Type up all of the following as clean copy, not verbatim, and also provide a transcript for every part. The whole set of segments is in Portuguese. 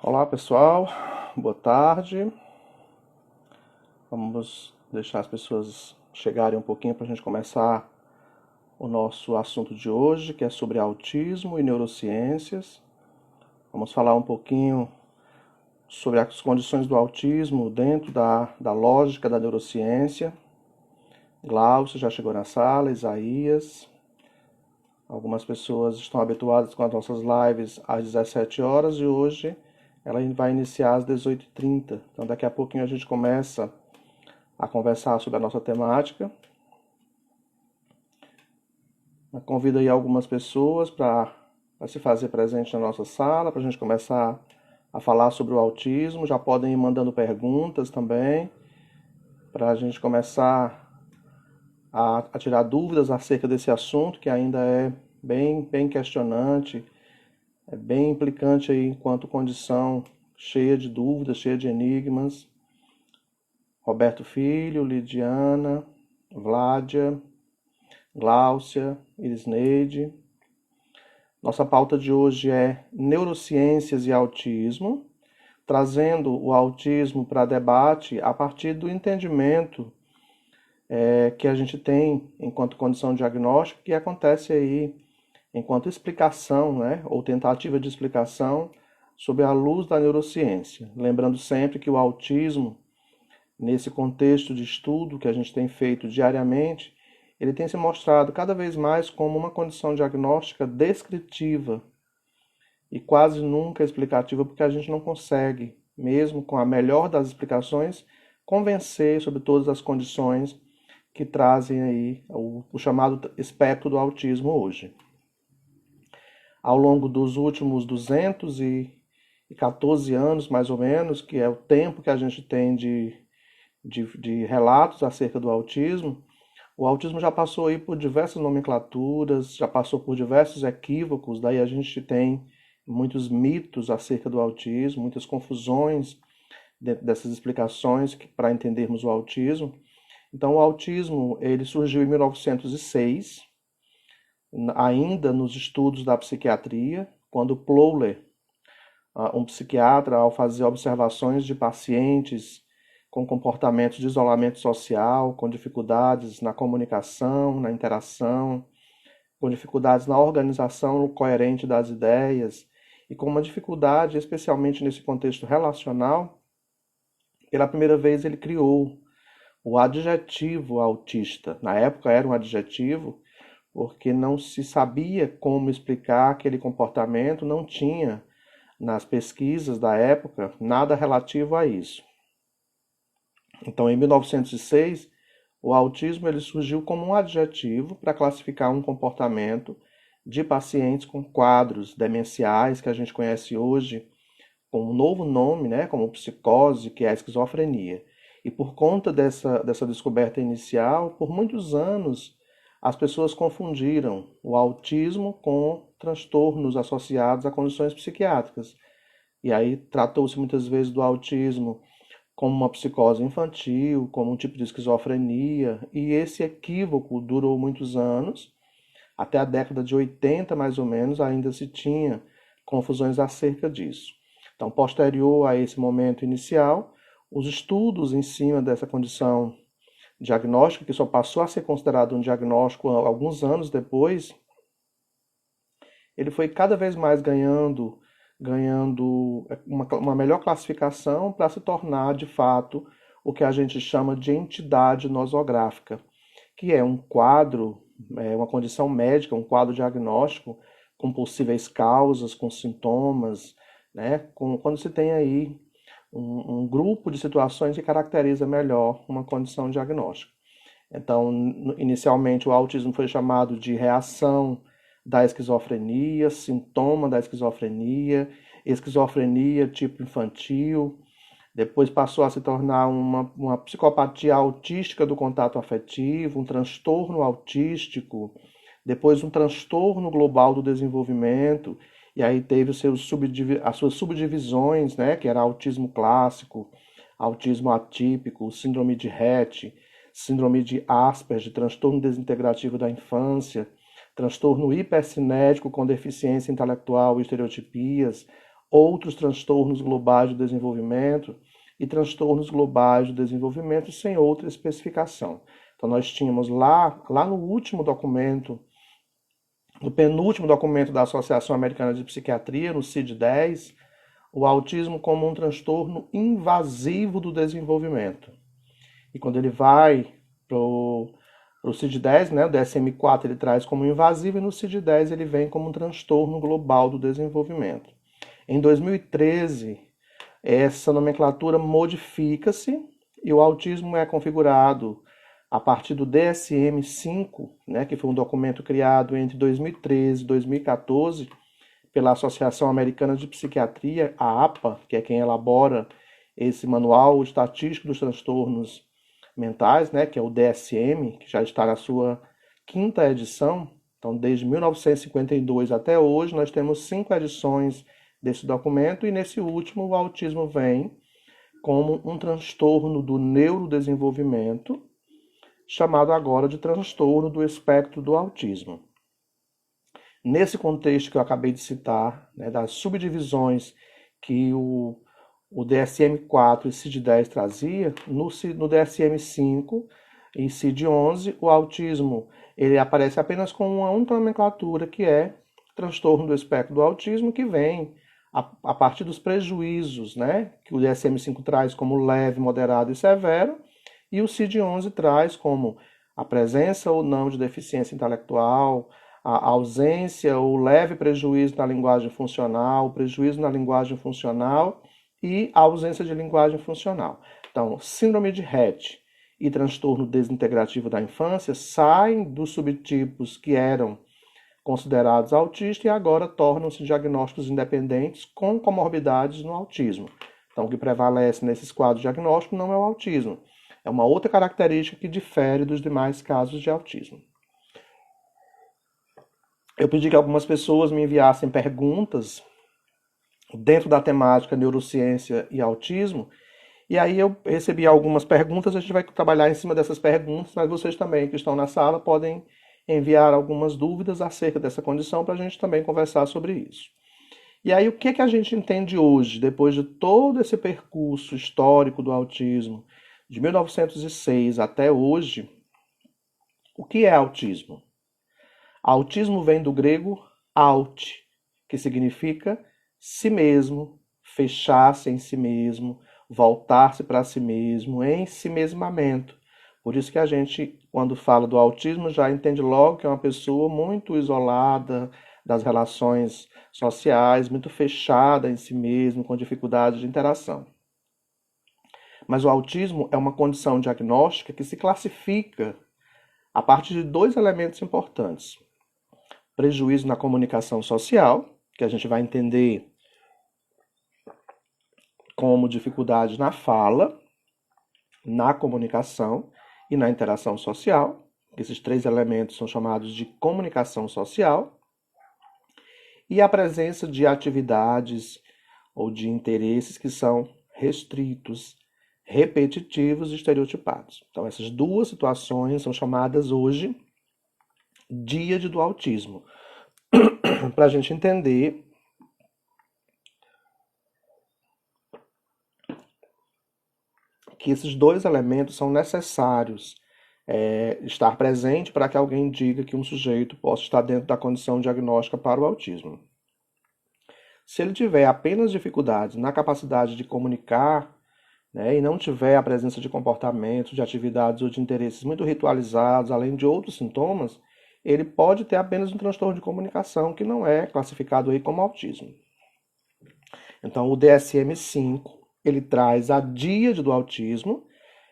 Olá pessoal, boa tarde. Vamos deixar as pessoas chegarem um pouquinho para a gente começar o nosso assunto de hoje, que é sobre autismo e neurociências. Vamos falar um pouquinho sobre as condições do autismo dentro da lógica da neurociência. Glaucio já chegou na sala, Isaías. Algumas pessoas estão habituadas com as nossas lives às 17 horas e hoje ela vai iniciar às 18h30. Então daqui a pouquinho a gente começa a conversar sobre a nossa temática. Eu convido aí algumas pessoas para se fazer presente na nossa sala, para a gente começar a falar sobre o autismo. Já podem ir mandando perguntas também, para a gente começar a tirar dúvidas acerca desse assunto, que ainda é bem questionante, é bem implicante aí enquanto condição, cheia de dúvidas, cheia de enigmas. Roberto Filho, Lidiana, Vládia, Gláucia, Irisneide. Nossa pauta de hoje é neurociências e autismo, trazendo o autismo para debate a partir do entendimento que a gente tem enquanto condição diagnóstica, que acontece aí enquanto explicação, né, ou tentativa de explicação sob a luz da neurociência. Lembrando sempre que o autismo, nesse contexto de estudo que a gente tem feito diariamente, ele tem se mostrado cada vez mais como uma condição diagnóstica descritiva e quase nunca explicativa, porque a gente não consegue, mesmo com a melhor das explicações, convencer sobre todas as condições que trazem aí o chamado espectro do autismo hoje. Ao longo dos últimos 214 anos, mais ou menos, que é o tempo que a gente tem de relatos acerca do autismo, o autismo já passou aí por diversas nomenclaturas, já passou por diversos equívocos, daí a gente tem muitos mitos acerca do autismo, muitas confusões dentro dessas explicações para entendermos o autismo. Então, o autismo ele surgiu em 1906, ainda nos estudos da psiquiatria, quando Plowler, um psiquiatra, ao fazer observações de pacientes com comportamentos de isolamento social, com dificuldades na comunicação, na interação, com dificuldades na organização coerente das ideias e com uma dificuldade, especialmente nesse contexto relacional, pela primeira vez ele criou o adjetivo autista. Na época era um adjetivo porque não se sabia como explicar aquele comportamento, não tinha nas pesquisas da época nada relativo a isso. Então, em 1906, o autismo ele surgiu como um adjetivo para classificar um comportamento de pacientes com quadros demenciais que a gente conhece hoje com um novo nome, né, como psicose, que é a esquizofrenia. E por conta dessa descoberta inicial, por muitos anos, as pessoas confundiram o autismo com transtornos associados a condições psiquiátricas. E aí tratou-se muitas vezes do autismo como uma psicose infantil, como um tipo de esquizofrenia, e esse equívoco durou muitos anos, até a década de 80 mais ou menos, ainda se tinha confusões acerca disso. Então, posterior a esse momento inicial, os estudos em cima dessa condição diagnóstica, que só passou a ser considerado um diagnóstico alguns anos depois, ele foi cada vez mais ganhando uma melhor classificação para se tornar, de fato, o que a gente chama de entidade nosográfica, que é um quadro, uma condição médica, um quadro diagnóstico com possíveis causas, com sintomas, né? Quando se tem aí um grupo de situações que caracteriza melhor uma condição diagnóstica. Então, inicialmente, o autismo foi chamado de reação da esquizofrenia, sintoma da esquizofrenia, esquizofrenia tipo infantil. Depois passou a se tornar uma psicopatia autística do contato afetivo, um transtorno autístico, depois um transtorno global do desenvolvimento, e aí teve as suas subdivisões, né, que era autismo clássico, autismo atípico, síndrome de Rett, síndrome de Asperger, transtorno desintegrativo da infância, transtorno hipercinético com deficiência intelectual e estereotipias, outros transtornos globais do desenvolvimento e transtornos globais do desenvolvimento sem outra especificação. Então, nós tínhamos lá no último documento, no penúltimo documento da Associação Americana de Psiquiatria, no CID-10, o autismo como um transtorno invasivo do desenvolvimento. E quando ele vai para o CID-10, né, o DSM-4 ele traz como invasivo e no CID-10 ele vem como um transtorno global do desenvolvimento. Em 2013, essa nomenclatura modifica-se e o autismo é configurado a partir do DSM-5, né, que foi um documento criado entre 2013 e 2014 pela Associação Americana de Psiquiatria, a APA, que é quem elabora esse manual estatístico dos transtornos mentais, né, que é o DSM, que já está na sua quinta edição. Então, desde 1952 até hoje, nós temos 5 edições desse documento e nesse último o autismo vem como um transtorno do neurodesenvolvimento, chamado agora de transtorno do espectro do autismo. Nesse contexto que eu acabei de citar, né, das subdivisões que o DSM-4 e CID-10 trazia, no DSM-5 e CID-11, o autismo ele aparece apenas com uma única nomenclatura, que é transtorno do espectro do autismo, que vem a partir dos prejuízos, né, que o DSM-5 traz como leve, moderado e severo, e o CID-11 traz como a presença ou não de deficiência intelectual, a ausência ou leve prejuízo na linguagem funcional, o prejuízo na linguagem funcional e a ausência de linguagem funcional. Então, síndrome de Rett e transtorno desintegrativo da infância saem dos subtipos que eram considerados autistas e agora tornam-se diagnósticos independentes com comorbidades no autismo. Então, o que prevalece nesses quadros diagnósticos não é o autismo, é uma outra característica que difere dos demais casos de autismo. Eu pedi que algumas pessoas me enviassem perguntas dentro da temática neurociência e autismo, e aí eu recebi algumas perguntas, a gente vai trabalhar em cima dessas perguntas, mas vocês também que estão na sala podem enviar algumas dúvidas acerca dessa condição para a gente também conversar sobre isso. E aí o que a gente entende hoje, depois de todo esse percurso histórico do autismo, de 1906 até hoje, o que é autismo? Autismo vem do grego aut, que significa si mesmo, fechar-se em si mesmo, voltar-se para si mesmo, ensimesmamento. Por isso que a gente, quando fala do autismo, já entende logo que é uma pessoa muito isolada das relações sociais, muito fechada em si mesmo, com dificuldade de interação. Mas o autismo é uma condição diagnóstica que se classifica a partir de 2 elementos importantes. Prejuízo na comunicação social, que a gente vai entender como dificuldade na fala, na comunicação e na interação social. Esses 3 elementos são chamados de comunicação social. E a presença de atividades ou de interesses que são restritos, repetitivos e estereotipados. Então, essas 2 situações são chamadas hoje díade do autismo, para a gente entender que esses 2 elementos são necessários estar presente para que alguém diga que um sujeito possa estar dentro da condição diagnóstica para o autismo. Se ele tiver apenas dificuldades na capacidade de comunicar, né, e não tiver a presença de comportamentos, de atividades ou de interesses muito ritualizados, além de outros sintomas, ele pode ter apenas um transtorno de comunicação que não é classificado aí como autismo. Então, o DSM-5, ele traz a díade do autismo,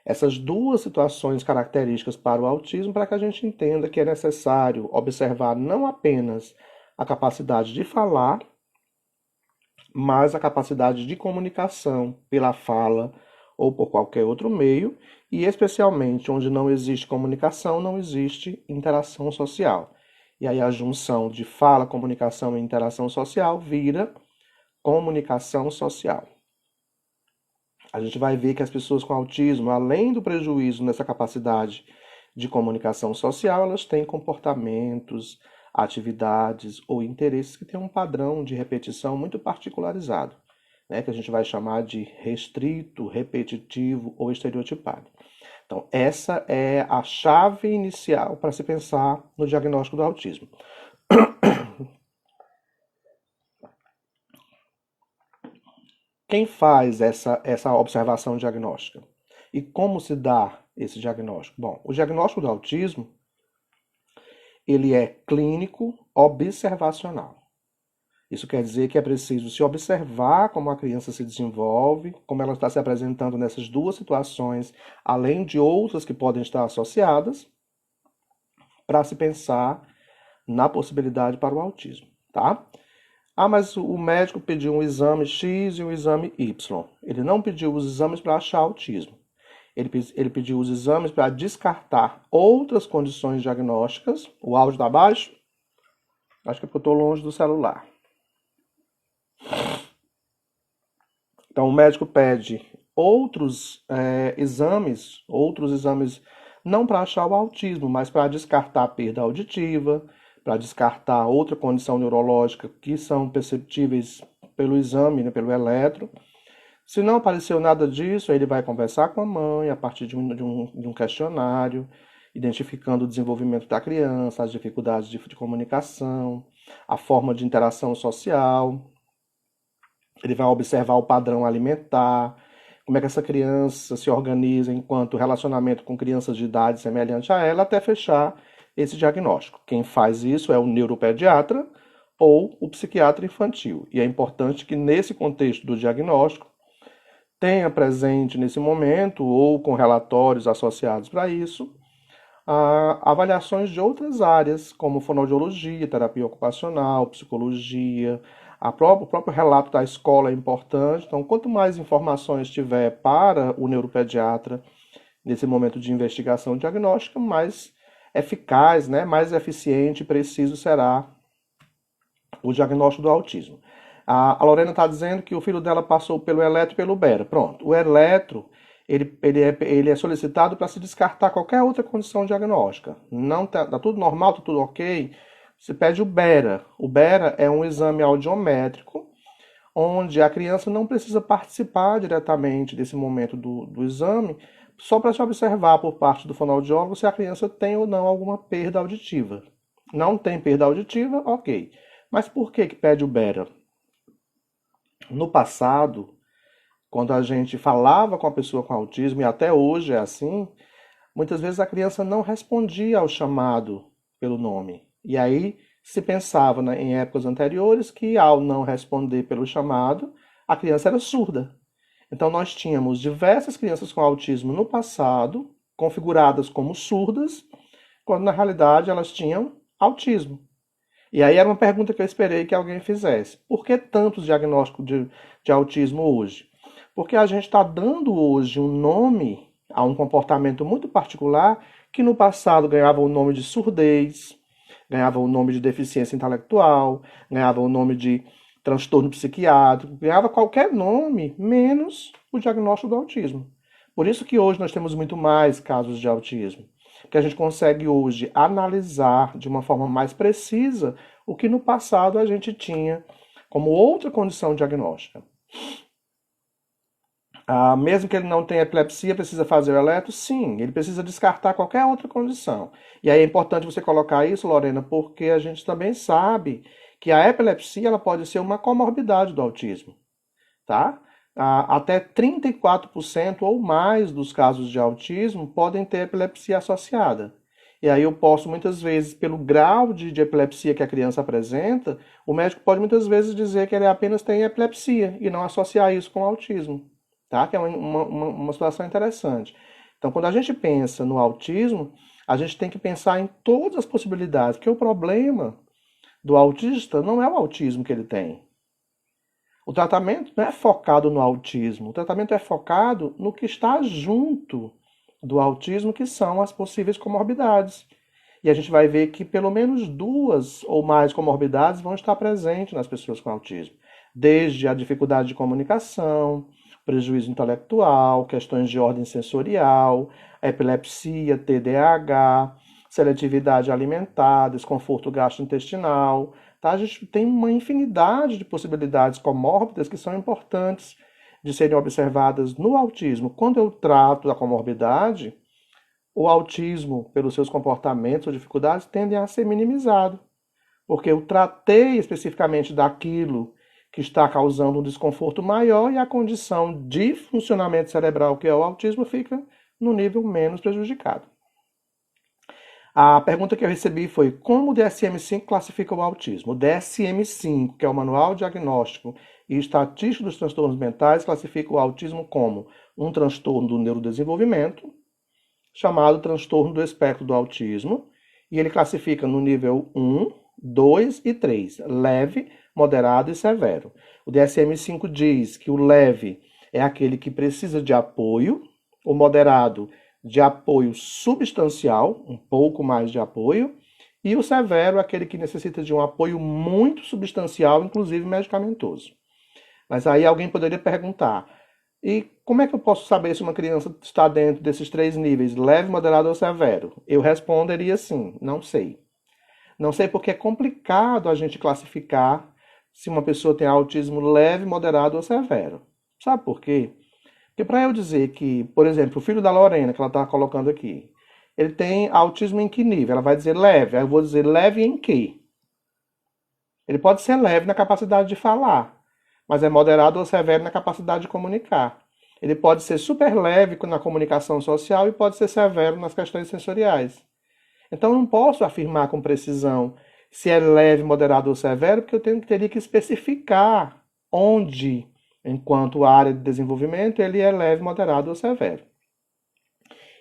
essas 2 situações características para o autismo, para que a gente entenda que é necessário observar não apenas a capacidade de falar, mas a capacidade de comunicação pela fala ou por qualquer outro meio, e especialmente onde não existe comunicação, não existe interação social. E aí a junção de fala, comunicação e interação social vira comunicação social. A gente vai ver que as pessoas com autismo, além do prejuízo nessa capacidade de comunicação social, elas têm comportamentos, atividades ou interesses que têm um padrão de repetição muito particularizado, né, que a gente vai chamar de restrito, repetitivo ou estereotipado. Então, essa é a chave inicial para se pensar no diagnóstico do autismo. Quem faz essa observação diagnóstica? E como se dá esse diagnóstico? Bom, o diagnóstico do autismo, ele é clínico observacional. Isso quer dizer que é preciso se observar como a criança se desenvolve, como ela está se apresentando nessas duas situações, além de outras que podem estar associadas, para se pensar na possibilidade para o autismo, tá? Ah, mas o médico pediu um exame X e um exame Y. Ele não pediu os exames para achar autismo. Ele pediu os exames para descartar outras condições diagnósticas. O áudio está baixo? Acho que é porque eu estou longe do celular. Então, o médico pede outros exames não para achar o autismo, mas para descartar a perda auditiva, para descartar outra condição neurológica que são perceptíveis pelo exame, né, pelo eletro. Se não apareceu nada disso, ele vai conversar com a mãe a partir de um questionário, identificando o desenvolvimento da criança, as dificuldades de comunicação, a forma de interação social. Ele vai observar o padrão alimentar, como é que essa criança se organiza enquanto relacionamento com crianças de idade semelhante a ela, até fechar esse diagnóstico. Quem faz isso é o neuropediatra ou o psiquiatra infantil. E é importante que nesse contexto do diagnóstico tenha presente nesse momento, ou com relatórios associados para isso, avaliações de outras áreas, como fonoaudiologia, terapia ocupacional, psicologia. O próprio relato da escola é importante. Então, quanto mais informações tiver para o neuropediatra nesse momento de investigação diagnóstica, mais eficaz, né, mais eficiente e preciso será o diagnóstico do autismo. A Lorena está dizendo que o filho dela passou pelo eletro e pelo bera. Pronto, o eletro ele é solicitado para se descartar qualquer outra condição diagnóstica. Não tá tudo normal, tá tudo ok. Se pede o bera. O bera é um exame audiométrico onde a criança não precisa participar diretamente desse momento do exame, só para se observar por parte do fonoaudiólogo se a criança tem ou não alguma perda auditiva. Não tem perda auditiva, ok. Mas por que pede o bera? No passado, quando a gente falava com a pessoa com autismo, e até hoje é assim, muitas vezes a criança não respondia ao chamado pelo nome. E aí se pensava, né, em épocas anteriores que ao não responder pelo chamado, a criança era surda. Então nós tínhamos diversas crianças com autismo no passado, configuradas como surdas, quando na realidade elas tinham autismo. E aí era uma pergunta que eu esperei que alguém fizesse. Por que tantos diagnósticos de autismo hoje? Porque a gente está dando hoje um nome a um comportamento muito particular que no passado ganhava o nome de surdez, ganhava o nome de deficiência intelectual, ganhava o nome de transtorno psiquiátrico, ganhava qualquer nome, menos o diagnóstico do autismo. Por isso que hoje nós temos muito mais casos de autismo, que a gente consegue hoje analisar de uma forma mais precisa o que no passado a gente tinha como outra condição diagnóstica. Mesmo que ele não tenha epilepsia, precisa fazer o eletro? Sim, ele precisa descartar qualquer outra condição. E aí é importante você colocar isso, Lorena, porque a gente também sabe que a epilepsia ela pode ser uma comorbidade do autismo, tá? Até 34% ou mais dos casos de autismo podem ter epilepsia associada. E aí eu posso muitas vezes, pelo grau de epilepsia que a criança apresenta, o médico pode muitas vezes dizer que ele apenas tem epilepsia e não associar isso com autismo, tá? Que é uma situação interessante. Então, quando a gente pensa no autismo, a gente tem que pensar em todas as possibilidades, porque o problema do autista não é o autismo que ele tem. O tratamento não é focado no autismo, o tratamento é focado no que está junto do autismo, que são as possíveis comorbidades. E a gente vai ver que pelo menos duas ou mais comorbidades vão estar presentes nas pessoas com autismo. Desde a dificuldade de comunicação, prejuízo intelectual, questões de ordem sensorial, epilepsia, TDAH, seletividade alimentar, desconforto gastrointestinal, tá? A gente tem uma infinidade de possibilidades comórbidas que são importantes de serem observadas no autismo. Quando eu trato da comorbidade, o autismo, pelos seus comportamentos ou dificuldades, tendem a ser minimizados, porque eu tratei especificamente daquilo que está causando um desconforto maior e a condição de funcionamento cerebral, que é o autismo, fica no nível menos prejudicado. A pergunta que eu recebi foi: como o DSM-5 classifica o autismo? O DSM-5, que é o Manual Diagnóstico e Estatístico dos Transtornos Mentais, classifica o autismo como um transtorno do neurodesenvolvimento, chamado transtorno do espectro do autismo, e ele classifica no nível 1, 2 e 3, leve, moderado e severo. O DSM-5 diz que o leve é aquele que precisa de apoio, o moderado de apoio substancial, um pouco mais de apoio, e o severo é aquele que necessita de um apoio muito substancial, inclusive medicamentoso. Mas aí alguém poderia perguntar: e como é que eu posso saber se uma criança está dentro desses 3 níveis, leve, moderado ou severo? Eu responderia assim: não sei. Não sei porque é complicado a gente classificar se uma pessoa tem autismo leve, moderado ou severo. Sabe por quê? Porque para eu dizer que, por exemplo, o filho da Lorena, que ela está colocando aqui, ele tem autismo em que nível? Ela vai dizer leve. Aí eu vou dizer leve em quê? Ele pode ser leve na capacidade de falar, mas é moderado ou severo na capacidade de comunicar. Ele pode ser super leve na comunicação social e pode ser severo nas questões sensoriais. Então eu não posso afirmar com precisão se é leve, moderado ou severo, porque teria que especificar onde, enquanto área de desenvolvimento, ele é leve, moderado ou severo.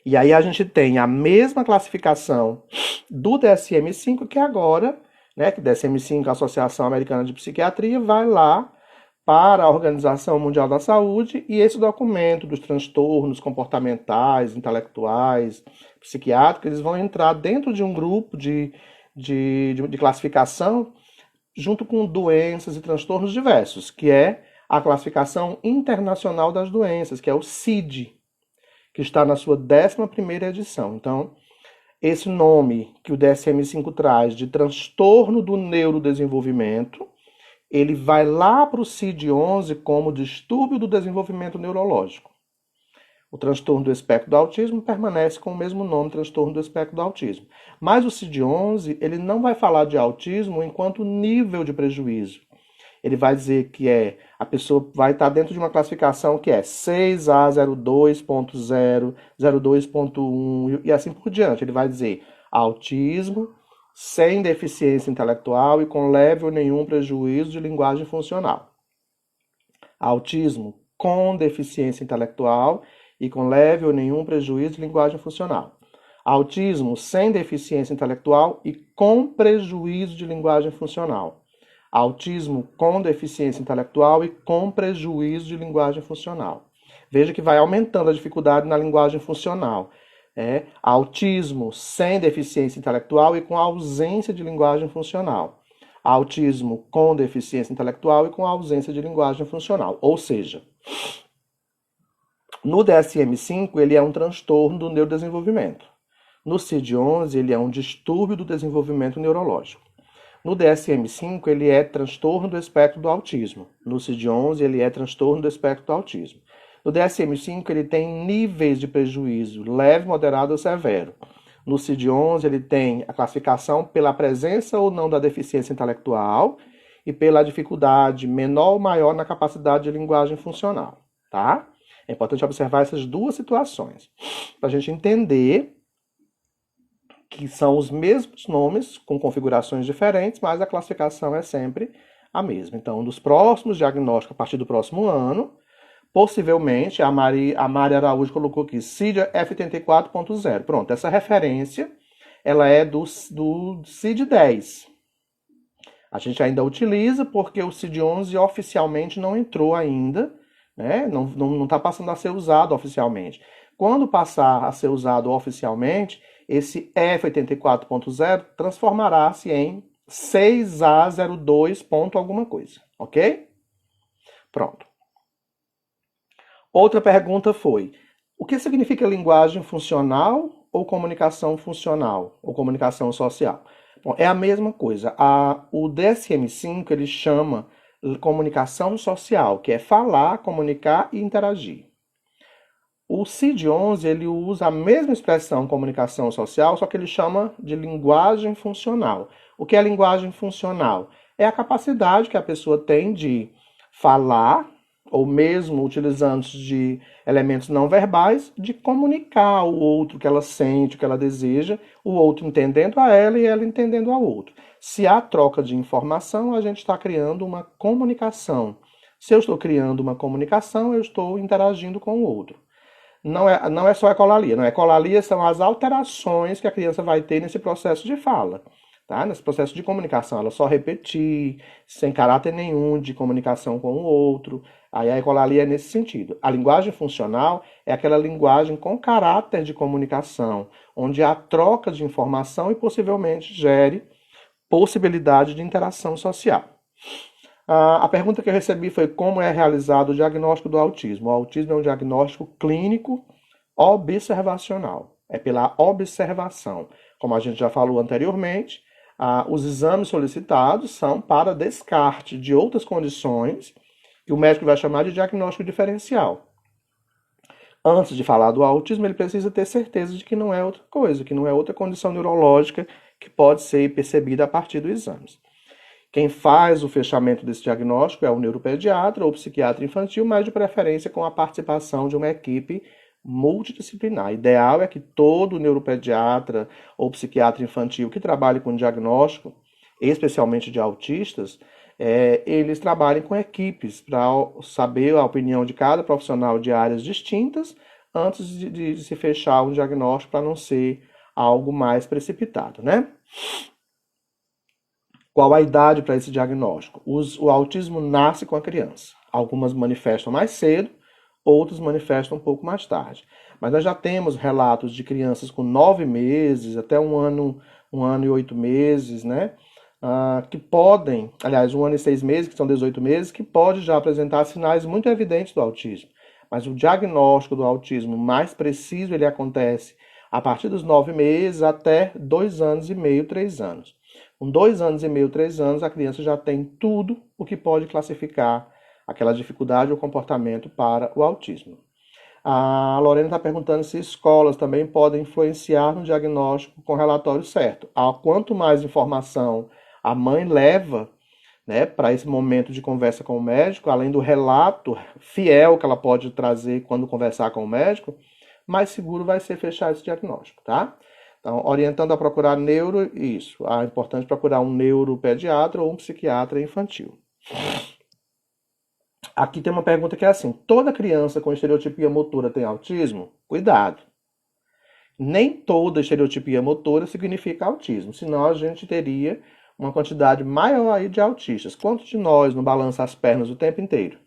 E aí a gente tem a mesma classificação do DSM-5, que agora, né, que DSM-5, a Associação Americana de Psiquiatria, vai lá para a Organização Mundial da Saúde, e esse documento dos transtornos comportamentais, intelectuais, psiquiátricos, eles vão entrar dentro de um grupo de classificação junto com doenças e transtornos diversos, que é a Classificação Internacional das Doenças, que é o CID, que está na sua 11ª edição. Então, esse nome que o DSM-5 traz de transtorno do neurodesenvolvimento, ele vai lá para o CID-11 como distúrbio do desenvolvimento neurológico. O transtorno do espectro do autismo permanece com o mesmo nome, transtorno do espectro do autismo. Mas o CID-11, ele não vai falar de autismo enquanto nível de prejuízo. Ele vai dizer que a pessoa vai estar dentro de uma classificação que é 6A02.0, 02.1 e assim por diante. Ele vai dizer autismo sem deficiência intelectual e com leve ou nenhum prejuízo de linguagem funcional. Autismo com deficiência intelectual e com leve ou nenhum prejuízo de linguagem funcional. Autismo sem deficiência intelectual e com prejuízo de linguagem funcional. Autismo com deficiência intelectual e com prejuízo de linguagem funcional. Veja que vai aumentando a dificuldade na linguagem funcional. Autismo sem deficiência intelectual e com ausência de linguagem funcional. Autismo com deficiência intelectual e com ausência de linguagem funcional. Ou seja, no DSM-5 ele é um transtorno do neurodesenvolvimento. No CID-11 ele é um distúrbio do desenvolvimento neurológico. No DSM-5 ele é transtorno do espectro do autismo. No CID-11 ele é transtorno do espectro do autismo. No DSM-5 ele tem níveis de prejuízo, leve, moderado ou severo. No CID-11 ele tem a classificação pela presença ou não da deficiência intelectual e pela dificuldade menor ou maior na capacidade de linguagem funcional, tá? É importante observar essas duas situações para a gente entender que são os mesmos nomes com configurações diferentes, mas a classificação é sempre a mesma. Então, nos próximos diagnósticos, a partir do próximo ano, possivelmente, a Mari Araújo colocou aqui, CID F84.0. Pronto, essa referência ela é do CID-10. A gente ainda utiliza porque o CID-11 oficialmente não entrou ainda, né? Não está passando a ser usado oficialmente. Quando passar a ser usado oficialmente, esse F84.0 transformará-se em 6A02. Alguma coisa, ok? Pronto. Outra pergunta foi: o que significa linguagem funcional ou comunicação funcional, ou comunicação social? Bom, é a mesma coisa. O DSM-5 ele chama comunicação social, que é falar, comunicar e interagir. O CID-11 ele usa a mesma expressão comunicação social, só que ele chama de linguagem funcional. O que é linguagem funcional? É a capacidade que a pessoa tem de falar, ou mesmo utilizando de elementos não verbais, de comunicar ao outro o que ela sente, o que ela deseja, o outro entendendo a ela e ela entendendo ao outro. Se há troca de informação, a gente está criando uma comunicação. Se eu estou criando uma comunicação, eu estou interagindo com o outro. Não é só ecolalia, não. Ecolalia são as alterações que a criança vai ter nesse processo de fala, tá? Nesse processo de comunicação. Ela só repetir, sem caráter nenhum de comunicação com o outro. Aí a ecolalia é nesse sentido. A linguagem funcional é aquela linguagem com caráter de comunicação, onde há troca de informação e possivelmente gere possibilidade de interação social. A pergunta que eu recebi foi como é realizado o diagnóstico do autismo. O autismo é um diagnóstico clínico observacional. É pela observação. Como a gente já falou anteriormente, os exames solicitados são para descarte de outras condições que o médico vai chamar de diagnóstico diferencial. Antes de falar do autismo, ele precisa ter certeza de que não é outra coisa, que não é outra condição neurológica que pode ser percebida a partir dos exames. Quem faz o fechamento desse diagnóstico é o neuropediatra ou psiquiatra infantil, mas de preferência com a participação de uma equipe multidisciplinar. O ideal é que todo neuropediatra ou psiquiatra infantil que trabalhe com diagnóstico, especialmente de autistas, eles trabalhem com equipes para saber a opinião de cada profissional de áreas distintas antes de se fechar um diagnóstico para não ser algo mais precipitado, né? Qual a idade para esse diagnóstico? O autismo nasce com a criança. Algumas manifestam mais cedo, outras manifestam um pouco mais tarde. Mas nós já temos relatos de crianças com 9 meses, até um ano e 8 meses, né? Que podem, aliás, 1 ano e 6 meses, que são 18 meses, que pode já apresentar sinais muito evidentes do autismo. Mas o diagnóstico do autismo mais preciso, ele acontece a partir dos 9 meses até 2 anos e meio, 3 anos. Com 2 anos e meio, 3 anos, a criança já tem tudo o que pode classificar aquela dificuldade ou comportamento para o autismo. A Lorena está perguntando se escolas também podem influenciar no diagnóstico com relatório certo. Quanto mais informação a mãe leva, né, para esse momento de conversa com o médico, além do relato fiel que ela pode trazer quando conversar com o médico, mais seguro vai ser fechar esse diagnóstico, tá? Então, orientando a procurar isso. É importante procurar um neuropediatra ou um psiquiatra infantil. Aqui tem uma pergunta que é assim: toda criança com estereotipia motora tem autismo? Cuidado. Nem toda estereotipia motora significa autismo, senão a gente teria uma quantidade maior aí de autistas. Quantos de nós não balança as pernas o tempo inteiro?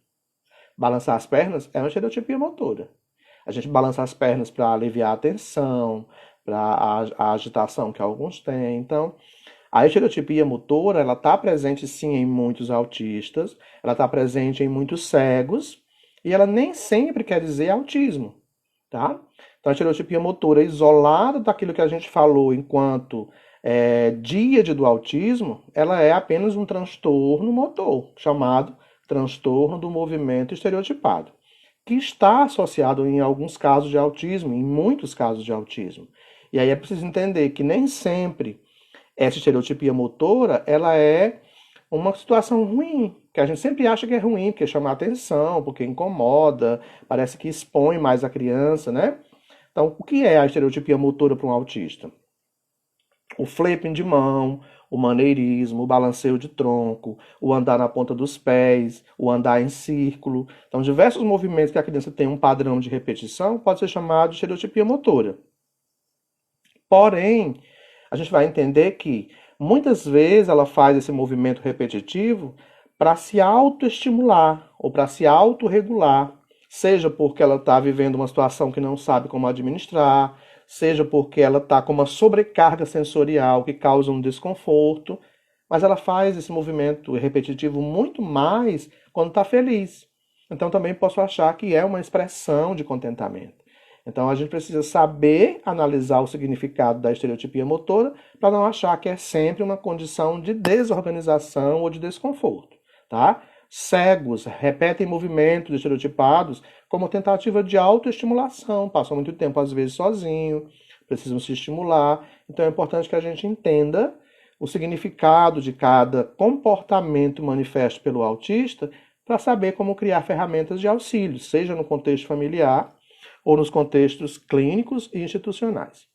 Balançar as pernas é uma estereotipia motora. A gente balança as pernas para aliviar a tensão, para a agitação que alguns têm. Então, a estereotipia motora, ela está presente sim em muitos autistas, ela está presente em muitos cegos, e ela nem sempre quer dizer autismo, tá? Então, a estereotipia motora, isolada daquilo que a gente falou enquanto díade do autismo, ela é apenas um transtorno motor, chamado transtorno do movimento estereotipado, que está associado em alguns casos de autismo, em muitos casos de autismo. E aí é preciso entender que nem sempre essa estereotipia motora, ela é uma situação ruim, que a gente sempre acha que é ruim, porque chama atenção, porque incomoda, parece que expõe mais a criança, né? Então, o que é a estereotipia motora para um autista? O flipping de mão, o maneirismo, o balanceio de tronco, o andar na ponta dos pés, o andar em círculo. Então, diversos movimentos que a criança tem um padrão de repetição pode ser chamado de estereotipia motora. Porém, a gente vai entender que muitas vezes ela faz esse movimento repetitivo para se autoestimular ou para se autorregular, seja porque ela está vivendo uma situação que não sabe como administrar, seja porque ela está com uma sobrecarga sensorial que causa um desconforto, mas ela faz esse movimento repetitivo muito mais quando está feliz. Então também posso achar que é uma expressão de contentamento. Então a gente precisa saber analisar o significado da estereotipia motora para não achar que é sempre uma condição de desorganização ou de desconforto, tá? Cegos repetem movimentos estereotipados como tentativa de autoestimulação, passam muito tempo às vezes sozinho, precisam se estimular. Então é importante que a gente entenda o significado de cada comportamento manifesto pelo autista para saber como criar ferramentas de auxílio, seja no contexto familiar ou nos contextos clínicos e institucionais.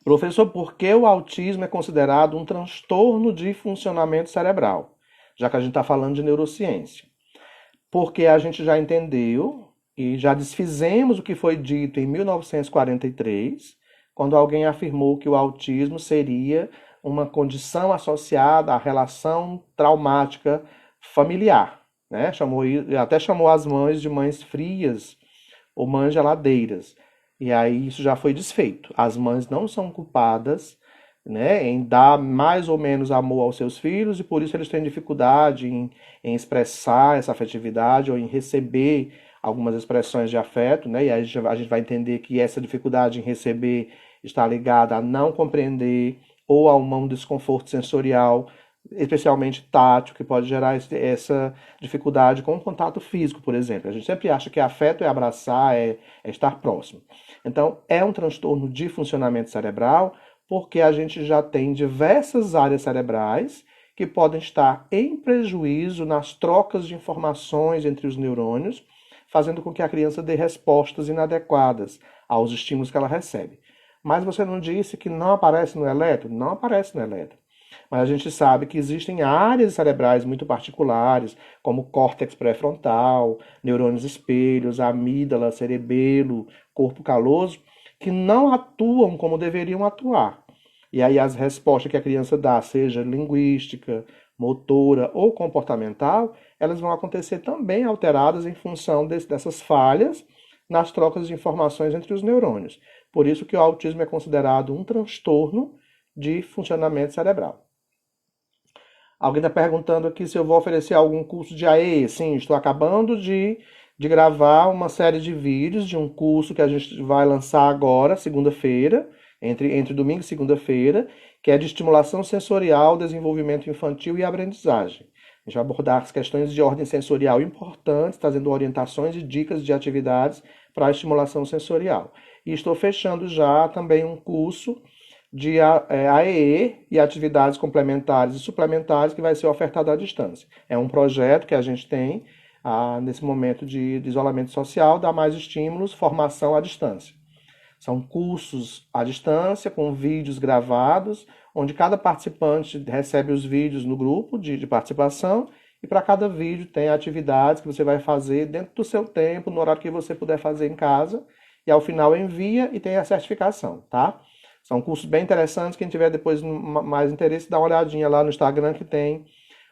Professor, por que o autismo é considerado um transtorno de funcionamento cerebral? Já que a gente está falando de neurociência. Porque a gente já entendeu e já desfizemos o que foi dito em 1943, quando alguém afirmou que o autismo seria uma condição associada à relação traumática familiar, né? Até chamou as mães de mães frias ou mães geladeiras. E aí isso já foi desfeito. As mães não são culpadas, né, em dar mais ou menos amor aos seus filhos e por isso eles têm dificuldade em expressar essa afetividade ou em receber algumas expressões de afeto, né? E aí a gente vai entender que essa dificuldade em receber está ligada a não compreender ou a um desconforto sensorial, especialmente tátil, que pode gerar essa dificuldade com o contato físico, por exemplo. A gente sempre acha que afeto é abraçar, é estar próximo. Então, é um transtorno de funcionamento cerebral, porque a gente já tem diversas áreas cerebrais que podem estar em prejuízo nas trocas de informações entre os neurônios, fazendo com que a criança dê respostas inadequadas aos estímulos que ela recebe. Mas você não disse que não aparece no eletro? Não aparece no eletro. Mas a gente sabe que existem áreas cerebrais muito particulares, como o córtex pré-frontal, neurônios espelhos, amígdala, cerebelo, corpo caloso, que não atuam como deveriam atuar. E aí as respostas que a criança dá, seja linguística, motora ou comportamental, elas vão acontecer também alteradas em função dessas falhas nas trocas de informações entre os neurônios. Por isso que o autismo é considerado um transtorno de funcionamento cerebral. Alguém está perguntando aqui se eu vou oferecer algum curso de AE. Sim, estou acabando de gravar uma série de vídeos de um curso que a gente vai lançar agora, segunda-feira, entre domingo e segunda-feira, que é de estimulação sensorial, desenvolvimento infantil e aprendizagem. A gente vai abordar as questões de ordem sensorial importantes, trazendo orientações e dicas de atividades para a estimulação sensorial. E estou fechando já também um curso de AEE e atividades complementares e suplementares que vai ser ofertado à distância. É um projeto que a gente tem nesse momento de isolamento social, dá mais estímulos, formação à distância. São cursos à distância, com vídeos gravados, onde cada participante recebe os vídeos no grupo de participação, e para cada vídeo tem atividades que você vai fazer dentro do seu tempo, no horário que você puder fazer em casa, e ao final envia e tem a certificação, tá? São cursos bem interessantes, quem tiver depois mais interesse, dá uma olhadinha lá no Instagram que tem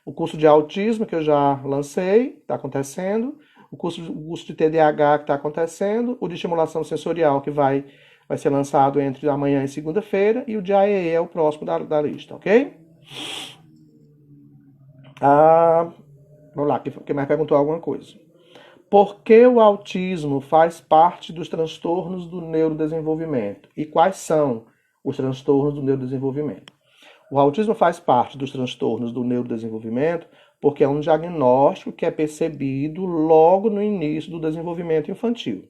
o curso de autismo que eu já lancei, está acontecendo, o curso de TDAH que está acontecendo, o de estimulação sensorial que vai ser lançado entre amanhã e segunda-feira, e o de AEE é o próximo da lista, ok? Vamos lá, quem mais perguntou alguma coisa? Por que o autismo faz parte dos transtornos do neurodesenvolvimento? E quais são os transtornos do neurodesenvolvimento? O autismo faz parte dos transtornos do neurodesenvolvimento porque é um diagnóstico que é percebido logo no início do desenvolvimento infantil.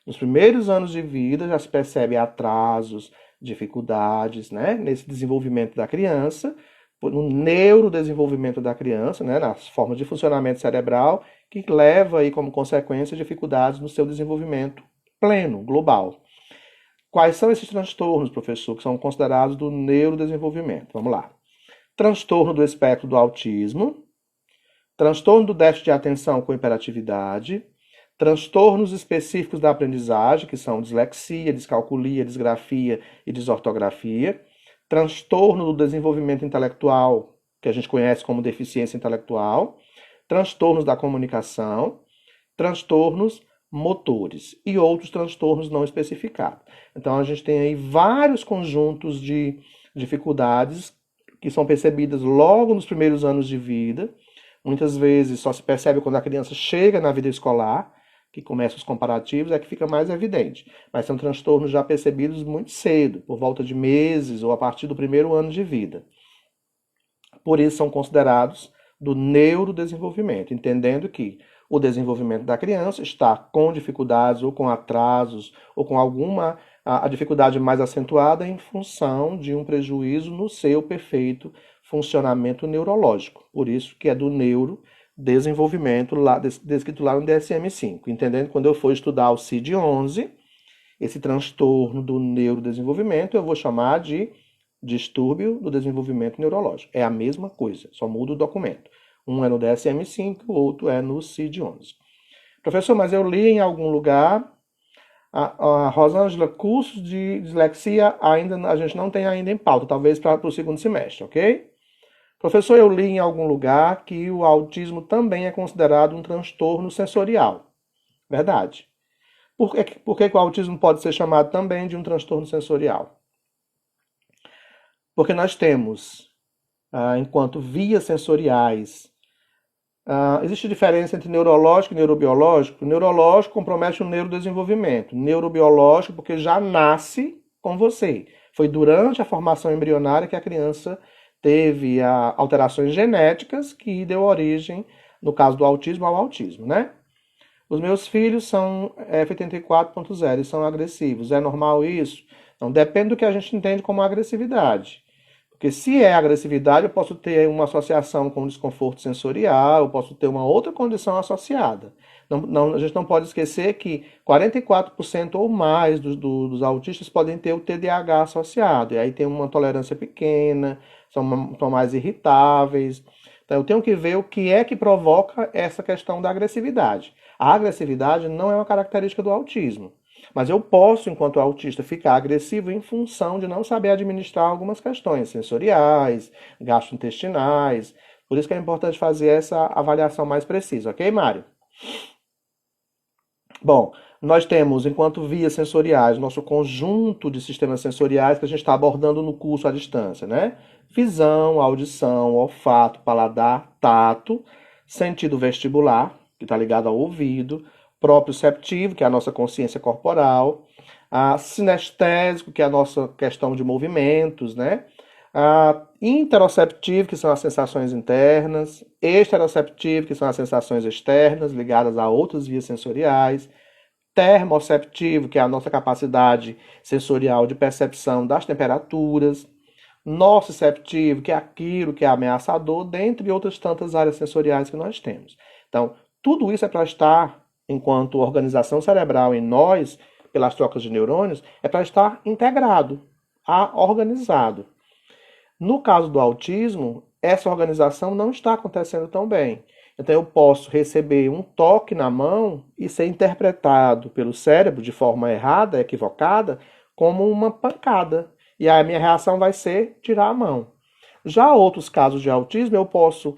Nos primeiros anos de vida já se percebe atrasos, dificuldades, né, nesse desenvolvimento da criança, no neurodesenvolvimento da criança, né, nas formas de funcionamento cerebral, que leva aí como consequência dificuldades no seu desenvolvimento pleno, global. Quais são esses transtornos, professor, que são considerados do neurodesenvolvimento? Vamos lá. Transtorno do espectro do autismo, transtorno do déficit de atenção com hiperatividade, transtornos específicos da aprendizagem, que são dislexia, descalculia, disgrafia e desortografia, transtorno do desenvolvimento intelectual, que a gente conhece como deficiência intelectual, transtornos da comunicação, transtornos motores e outros transtornos não especificados. Então a gente tem aí vários conjuntos de dificuldades que são percebidas logo nos primeiros anos de vida. Muitas vezes só se percebe quando a criança chega na vida escolar, que começam os comparativos, é que fica mais evidente. Mas são transtornos já percebidos muito cedo, por volta de meses ou a partir do primeiro ano de vida. Por isso são considerados do neurodesenvolvimento, entendendo que o desenvolvimento da criança está com dificuldades ou com atrasos ou com alguma a dificuldade mais acentuada em função de um prejuízo no seu perfeito funcionamento neurológico. Por isso que é do neurodesenvolvimento lá descrito lá no DSM-5, entendendo que quando eu for estudar o CID-11, esse transtorno do neurodesenvolvimento eu vou chamar de distúrbio do desenvolvimento neurológico. É a mesma coisa, só muda o documento. Um é no DSM-5, o outro é no CID-11. Professor, mas eu li em algum lugar, a Rosângela, cursos de dislexia ainda a gente não tem ainda em pauta, talvez para o segundo semestre, ok? Professor, eu li em algum lugar que o autismo também é considerado um transtorno sensorial. Verdade. Por que o autismo pode ser chamado também de um transtorno sensorial? Porque nós temos, enquanto vias sensoriais, existe diferença entre neurológico e neurobiológico. O neurológico compromete o neurodesenvolvimento. Neurobiológico, porque já nasce com você. Foi durante a formação embrionária que a criança teve alterações genéticas que deu origem, no caso do autismo, ao autismo, né? Os meus filhos são F84.0 e são agressivos. É normal isso? Não, depende do que a gente entende como agressividade. Porque se é agressividade, eu posso ter uma associação com desconforto sensorial, eu posso ter uma outra condição associada. A gente não pode esquecer que 44% ou mais dos autistas podem ter o TDAH associado. E aí tem uma tolerância pequena, são mais irritáveis. Então eu tenho que ver o que é que provoca essa questão da agressividade. A agressividade não é uma característica do autismo. Mas eu posso, enquanto autista, ficar agressivo em função de não saber administrar algumas questões sensoriais, gastrointestinais. Por isso que é importante fazer essa avaliação mais precisa, ok, Mário? Bom, nós temos, enquanto vias sensoriais, nosso conjunto de sistemas sensoriais que a gente está abordando no curso à distância, né? Visão, audição, olfato, paladar, tato, sentido vestibular, que está ligado ao ouvido, proprioceptivo, que é a nossa consciência corporal, sinestésico, que é a nossa questão de movimentos, né? Interoceptivo, que são as sensações internas, exteroceptivo, que são as sensações externas, ligadas a outras vias sensoriais, termoceptivo, que é a nossa capacidade sensorial de percepção das temperaturas, nociceptivo, que é aquilo que é ameaçador, dentre outras tantas áreas sensoriais que nós temos. Então, tudo isso é para estar, enquanto organização cerebral em nós, pelas trocas de neurônios, é para estar integrado, organizado. No caso do autismo, essa organização não está acontecendo tão bem. Então eu posso receber um toque na mão e ser interpretado pelo cérebro de forma errada, equivocada, como uma pancada. E aí a minha reação vai ser tirar a mão. Já outros casos de autismo, eu posso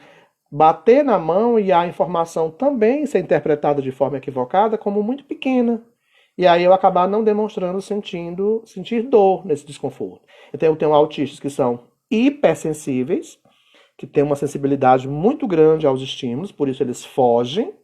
bater na mão e a informação também ser interpretada de forma equivocada como muito pequena. E aí eu acabar não demonstrando sentir dor nesse desconforto. Então eu tenho autistas que são hipersensíveis, que têm uma sensibilidade muito grande aos estímulos, por isso eles fogem.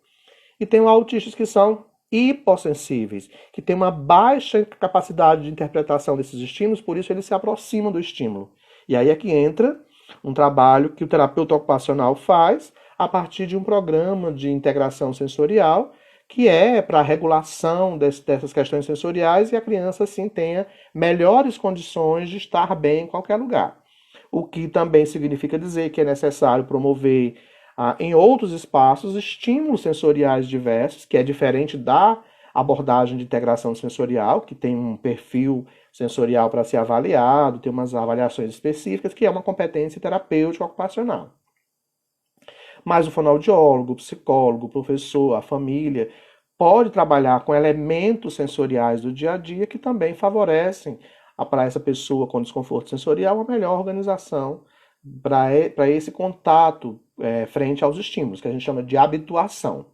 E tenho autistas que são hipossensíveis, que têm uma baixa capacidade de interpretação desses estímulos, por isso eles se aproximam do estímulo. E aí é que entra um trabalho que o terapeuta ocupacional faz a partir de um programa de integração sensorial, que é para a regulação dessas questões sensoriais e a criança, assim, tenha melhores condições de estar bem em qualquer lugar. O que também significa dizer que é necessário promover em outros espaços estímulos sensoriais diversos, que é diferente da abordagem de integração sensorial, que tem um perfil sensorial para ser avaliado, tem umas avaliações específicas, que é uma competência terapêutica ocupacional. Mas o fonoaudiólogo, o psicólogo, o professor, a família, pode trabalhar com elementos sensoriais do dia a dia que também favorecem para essa pessoa com desconforto sensorial uma melhor organização para esse contato frente aos estímulos, que a gente chama de habituação,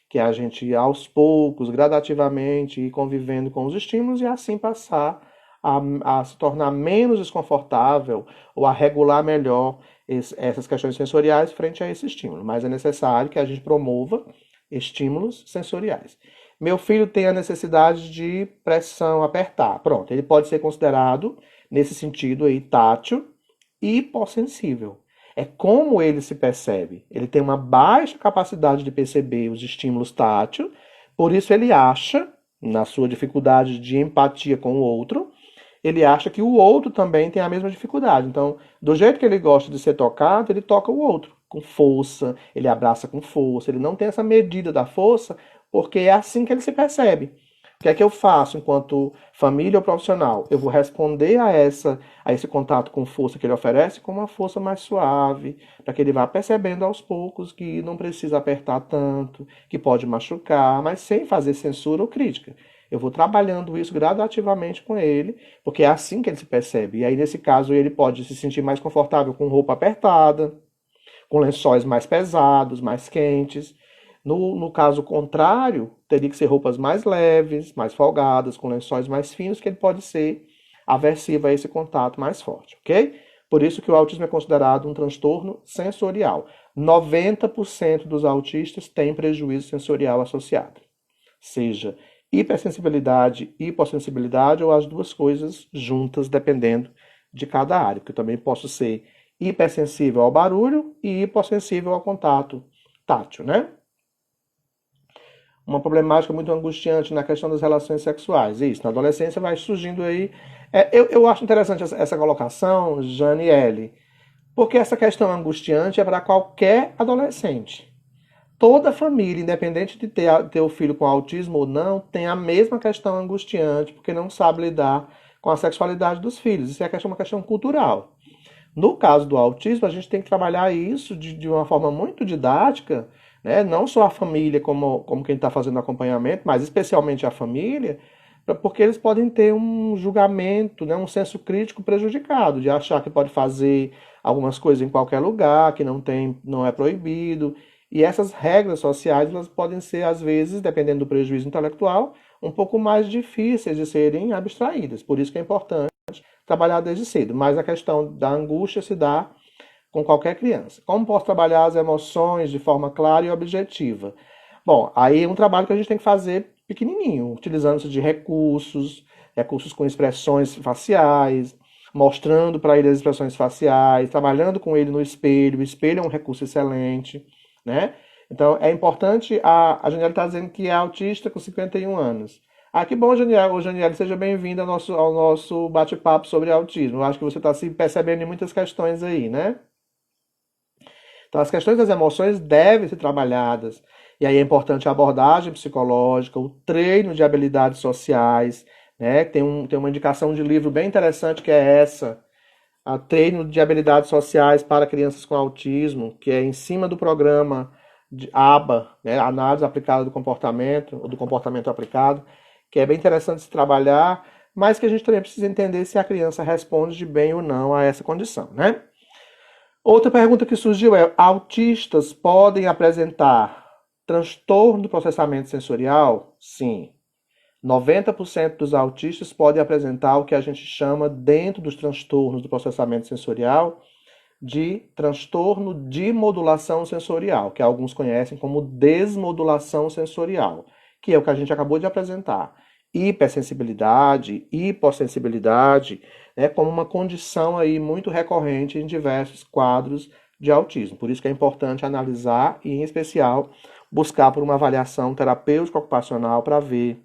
que é a gente aos poucos, gradativamente, ir convivendo com os estímulos e assim passar a se tornar menos desconfortável ou a regular melhor essas questões sensoriais frente a esse estímulo. Mas é necessário que a gente promova estímulos sensoriais. Meu filho tem a necessidade de pressão, apertar. Pronto, ele pode ser considerado, nesse sentido aí, tátil e hipossensível. É como ele se percebe. Ele tem uma baixa capacidade de perceber os estímulos táteis, por isso ele acha, na sua dificuldade de empatia com o outro, ele acha que o outro também tem a mesma dificuldade. Então, do jeito que ele gosta de ser tocado, ele toca o outro com força, ele abraça com força, ele não tem essa medida da força, porque é assim que ele se percebe. O que é que eu faço enquanto família ou profissional? Eu vou responder a esse contato com força que ele oferece com uma força mais suave, para que ele vá percebendo aos poucos que não precisa apertar tanto, que pode machucar, mas sem fazer censura ou crítica. Eu vou trabalhando isso gradativamente com ele, porque é assim que ele se percebe. E aí, nesse caso, ele pode se sentir mais confortável com roupa apertada, com lençóis mais pesados, mais quentes. No caso contrário, teria que ser roupas mais leves, mais folgadas, com lençóis mais finos, que ele pode ser aversivo a esse contato mais forte, ok? Por isso que o autismo é considerado um transtorno sensorial. 90% dos autistas têm prejuízo sensorial associado, seja hipersensibilidade, hipossensibilidade ou as duas coisas juntas, dependendo de cada área, porque eu também posso ser hipersensível ao barulho e hipossensível ao contato tátil, né? Uma problemática muito angustiante na questão das relações sexuais. Isso, na adolescência vai surgindo aí. Eu acho interessante essa colocação, Janiele, porque essa questão angustiante é para qualquer adolescente. Toda família, independente de ter o filho com autismo ou não, tem a mesma questão angustiante, porque não sabe lidar com a sexualidade dos filhos. Isso é uma questão cultural. No caso do autismo, a gente tem que trabalhar isso de uma forma muito didática, né? Não só a família como quem está fazendo acompanhamento, mas especialmente a família, porque eles podem ter um julgamento, né? Um senso crítico prejudicado, de achar que pode fazer algumas coisas em qualquer lugar, que não é proibido. E essas regras sociais, elas podem ser, às vezes, dependendo do prejuízo intelectual, um pouco mais difíceis de serem abstraídas. Por isso que é importante trabalhar desde cedo, mas a questão da angústia se dá com qualquer criança. Como posso trabalhar as emoções de forma clara e objetiva? Bom, aí é um trabalho que a gente tem que fazer pequenininho, utilizando-se de recursos com expressões faciais, mostrando para ele as expressões faciais, trabalhando com ele no espelho. O espelho é um recurso excelente, né? Então, é importante, a Janiela está dizendo que é autista com 51 anos. Ah, que bom, Janiela. Ô, Janiela, seja bem-vinda ao nosso bate-papo sobre autismo. Eu acho que você está se percebendo em muitas questões aí, né? Então, as questões das emoções devem ser trabalhadas. E aí é importante a abordagem psicológica, o treino de habilidades sociais, né? Tem uma indicação de livro bem interessante que é essa, a treino de habilidades sociais para crianças com autismo, que é em cima do programa de ABA, né? Análise aplicada do comportamento, ou do comportamento aplicado, que é bem interessante se trabalhar, mas que a gente também precisa entender se a criança responde de bem ou não a essa condição, né? Outra pergunta que surgiu é: autistas podem apresentar transtorno do processamento sensorial? Sim. 90% dos autistas podem apresentar o que a gente chama, dentro dos transtornos do processamento sensorial, de transtorno de modulação sensorial, que alguns conhecem como desmodulação sensorial, que é o que a gente acabou de apresentar. Hipersensibilidade, hipossensibilidade, né, como uma condição aí muito recorrente em diversos quadros de autismo. Por isso que é importante analisar e, em especial, buscar por uma avaliação terapêutica ocupacional para ver,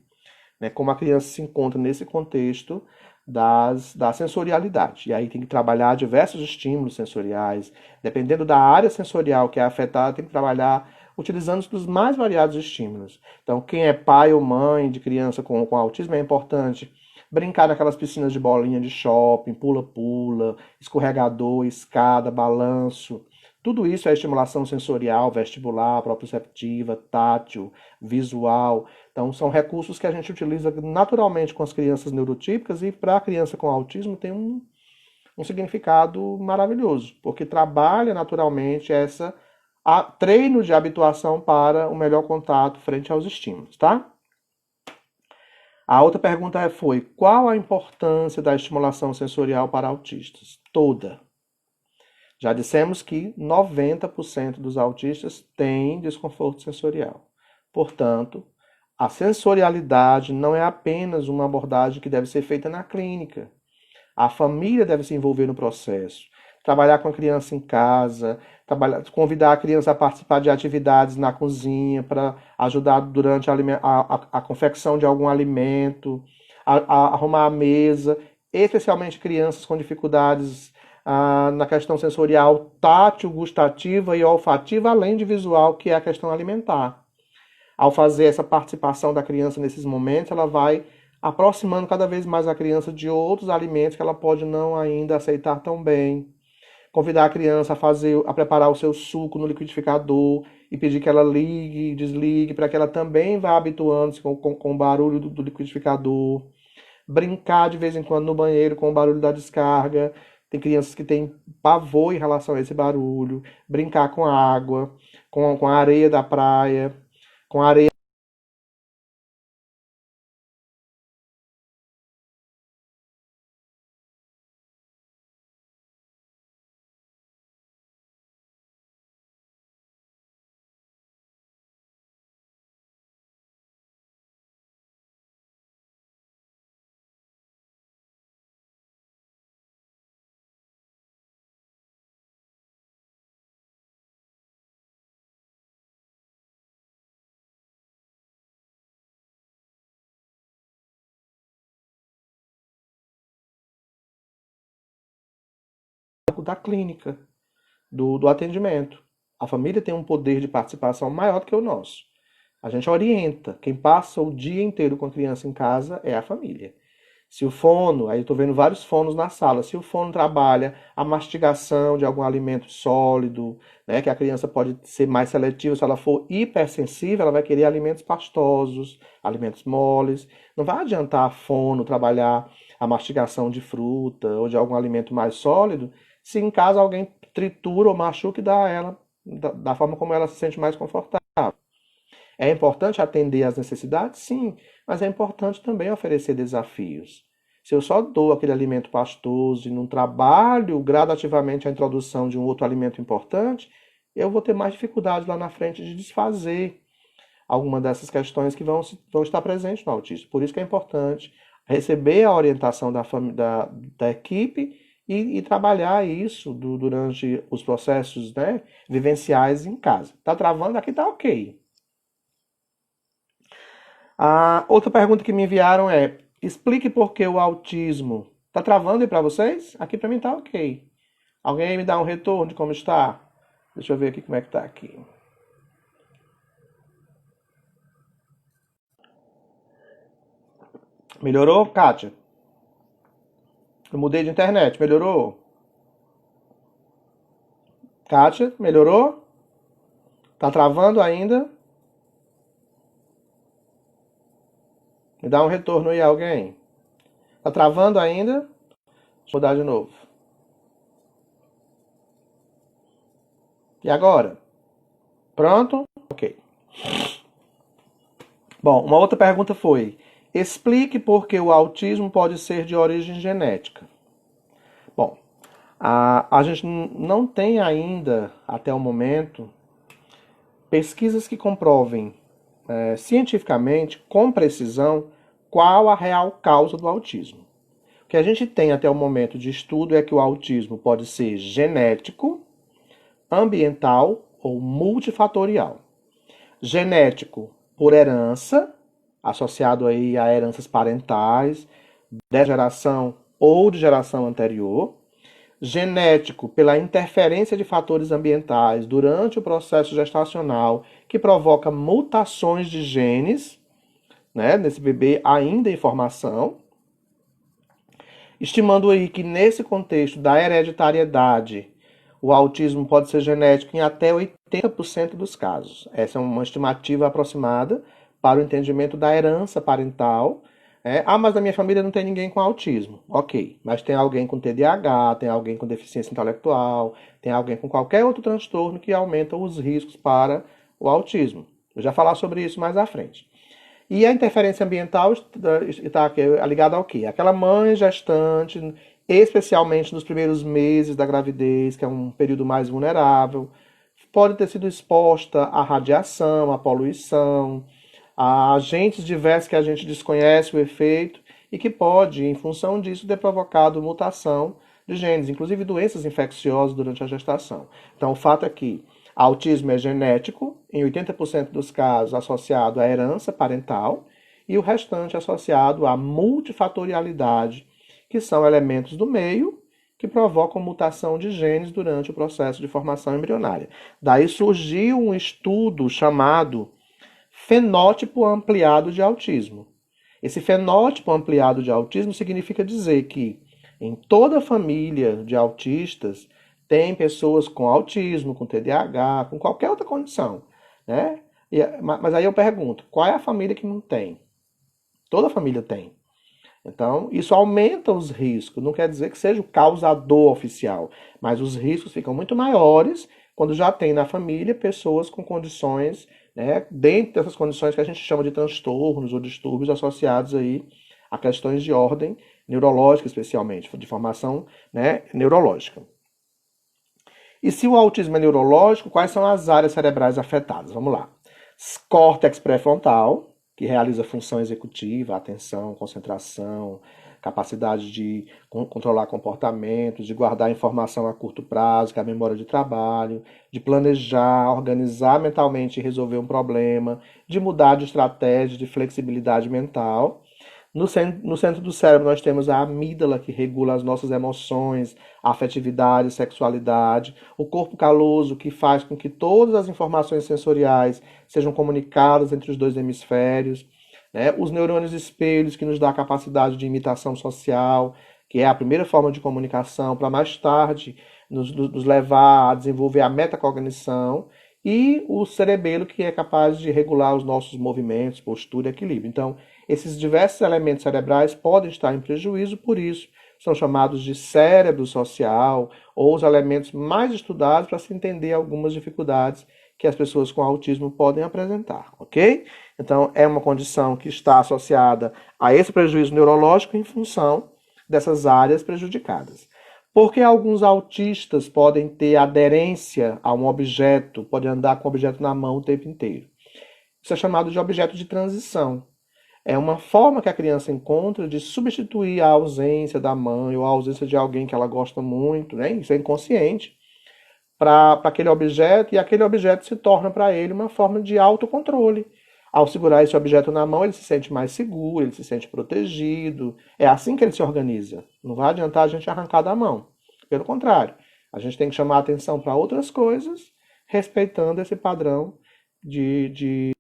né, como a criança se encontra nesse contexto da sensorialidade. E aí tem que trabalhar diversos estímulos sensoriais. Dependendo da área sensorial que é afetada, tem que trabalhar utilizando os mais variados estímulos. Então, quem é pai ou mãe de criança com autismo, é importante brincar naquelas piscinas de bolinha de shopping, pula-pula, escorregador, escada, balanço. Tudo isso é estimulação sensorial, vestibular, proprioceptiva, tátil, visual. Então, são recursos que a gente utiliza naturalmente com as crianças neurotípicas, e para a criança com autismo tem um significado maravilhoso, porque trabalha naturalmente treino de habituação para o melhor contato frente aos estímulos, tá? A outra pergunta foi: qual a importância da estimulação sensorial para autistas? Toda. Já dissemos que 90% dos autistas têm desconforto sensorial. Portanto, a sensorialidade não é apenas uma abordagem que deve ser feita na clínica. A família deve se envolver no processo. Trabalhar com a criança em casa, convidar a criança a participar de atividades na cozinha para ajudar durante a confecção de algum alimento, arrumar a mesa, especialmente crianças com dificuldades na questão sensorial, tátil, gustativa e olfativa, além de visual, que é a questão alimentar. Ao fazer essa participação da criança nesses momentos, ela vai aproximando cada vez mais a criança de outros alimentos que ela pode não ainda aceitar tão bem. Convidar a criança a preparar o seu suco no liquidificador e pedir que ela ligue e desligue para que ela também vá habituando-se com o barulho do liquidificador. Brincar de vez em quando no banheiro com o barulho da descarga. Tem crianças que têm pavor em relação a esse barulho. Brincar com a água, com a areia da praia, com a areia da clínica, do atendimento. A família tem um poder de participação maior do que o nosso. A gente orienta. Quem passa o dia inteiro com a criança em casa é a família. Se o fono, aí eu estou vendo vários fonos na sala, se o fono trabalha a mastigação de algum alimento sólido, né, que a criança pode ser mais seletiva, se ela for hipersensível, ela vai querer alimentos pastosos, alimentos moles. Não vai adiantar a fono trabalhar a mastigação de fruta ou de algum alimento mais sólido, se em casa alguém tritura ou machuca e dá a ela da forma como ela se sente mais confortável. É importante atender às necessidades? Sim, mas é importante também oferecer desafios. Se eu só dou aquele alimento pastoso e não trabalho gradativamente a introdução de um outro alimento importante, eu vou ter mais dificuldade lá na frente de desfazer alguma dessas questões que vão estar presentes no autismo. Por isso que é importante receber a orientação da equipe e trabalhar isso durante os processos, né, vivenciais em casa. Tá travando? Aqui tá ok. A outra pergunta que me enviaram é: explique por que o autismo. Tá travando aí para vocês? Aqui para mim tá ok. Alguém me dá um retorno de como está? Deixa eu ver aqui como é que tá aqui. Melhorou, Kátia? Eu mudei de internet, melhorou? Kátia, melhorou? Tá travando ainda? Me dá um retorno aí, alguém. Tá travando ainda? Deixa eu mudar de novo. E agora? Pronto? Ok. Bom, uma outra pergunta foi: explique por que o autismo pode ser de origem genética. Bom, a gente não tem ainda, até o momento, pesquisas que comprovem cientificamente, com precisão, qual a real causa do autismo. O que a gente tem até o momento de estudo é que o autismo pode ser genético, ambiental ou multifatorial. Genético por herança, associado aí a heranças parentais, de geração ou de geração anterior. Genético pela interferência de fatores ambientais durante o processo gestacional, que provoca mutações de genes, né, nesse bebê ainda em formação. Estimando aí que nesse contexto da hereditariedade, o autismo pode ser genético em até 80% dos casos. Essa é uma estimativa aproximada para o entendimento da herança parental. Mas na minha família não tem ninguém com autismo. Ok, mas tem alguém com TDAH, tem alguém com deficiência intelectual, tem alguém com qualquer outro transtorno que aumenta os riscos para o autismo. Eu já falar sobre isso mais à frente. E a interferência ambiental está ligada ao quê? Aquela mãe gestante, especialmente nos primeiros meses da gravidez, que é um período mais vulnerável, pode ter sido exposta à radiação, à poluição, a agentes diversos que a gente desconhece o efeito e que pode, em função disso, ter provocado mutação de genes, inclusive doenças infecciosas durante a gestação. Então, o fato é que autismo é genético, em 80% dos casos associado à herança parental, e o restante associado à multifatorialidade, que são elementos do meio que provocam mutação de genes durante o processo de formação embrionária. Daí surgiu um estudo chamado fenótipo ampliado de autismo. Esse fenótipo ampliado de autismo significa dizer que em toda família de autistas tem pessoas com autismo, com TDAH, com qualquer outra condição, né? Mas aí eu pergunto, qual é a família que não tem? Toda família tem. Então, isso aumenta os riscos. Não quer dizer que seja o causador oficial, mas os riscos ficam muito maiores quando já tem na família pessoas com condições, né, dentro dessas condições que a gente chama de transtornos ou distúrbios associados aí a questões de ordem neurológica, especialmente, de formação, né, neurológica. E se o autismo é neurológico, quais são as áreas cerebrais afetadas? Vamos lá. Córtex pré-frontal, que realiza função executiva, atenção, concentração, capacidade de controlar comportamentos, de guardar informação a curto prazo, que é a memória de trabalho, de planejar, organizar mentalmente e resolver um problema, de mudar de estratégia, de flexibilidade mental. No centro do cérebro nós temos a amígdala, que regula as nossas emoções, afetividade, sexualidade, o corpo caloso, que faz com que todas as informações sensoriais sejam comunicadas entre os dois hemisférios, né? Os neurônios espelhos, que nos dá a capacidade de imitação social, que é a primeira forma de comunicação, para mais tarde nos levar a desenvolver a metacognição, e o cerebelo, que é capaz de regular os nossos movimentos, postura e equilíbrio. Então, esses diversos elementos cerebrais podem estar em prejuízo, por isso são chamados de cérebro social, ou os elementos mais estudados para se entender algumas dificuldades que as pessoas com autismo podem apresentar, ok? Então, é uma condição que está associada a esse prejuízo neurológico em função dessas áreas prejudicadas. Porque alguns autistas podem ter aderência a um objeto, podem andar com o objeto na mão o tempo inteiro. Isso é chamado de objeto de transição. É uma forma que a criança encontra de substituir a ausência da mãe ou a ausência de alguém que ela gosta muito, né? Isso é inconsciente, para aquele objeto, e aquele objeto se torna para ele uma forma de autocontrole. Ao segurar esse objeto na mão, ele se sente mais seguro, ele se sente protegido. É assim que ele se organiza. Não vai adiantar a gente arrancar da mão. Pelo contrário, a gente tem que chamar a atenção para outras coisas, respeitando esse padrão de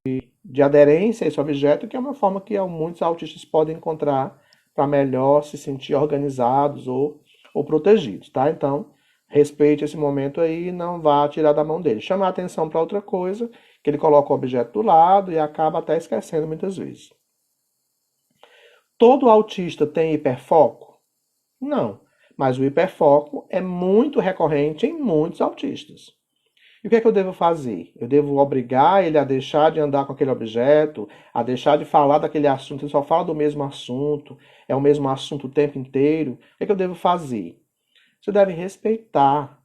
aderência a esse objeto, que é uma forma que muitos autistas podem encontrar para melhor se sentir organizados ou protegidos, tá? Então, respeite esse momento aí e não vá tirar da mão dele. Chama a atenção para outra coisa, que ele coloca o objeto do lado e acaba até esquecendo muitas vezes. Todo autista tem hiperfoco? Não. Mas o hiperfoco é muito recorrente em muitos autistas. E o que é que eu devo fazer? Eu devo obrigar ele a deixar de andar com aquele objeto, a deixar de falar daquele assunto, ele só fala do mesmo assunto, é o mesmo assunto o tempo inteiro. O que é que eu devo fazer? Você deve respeitar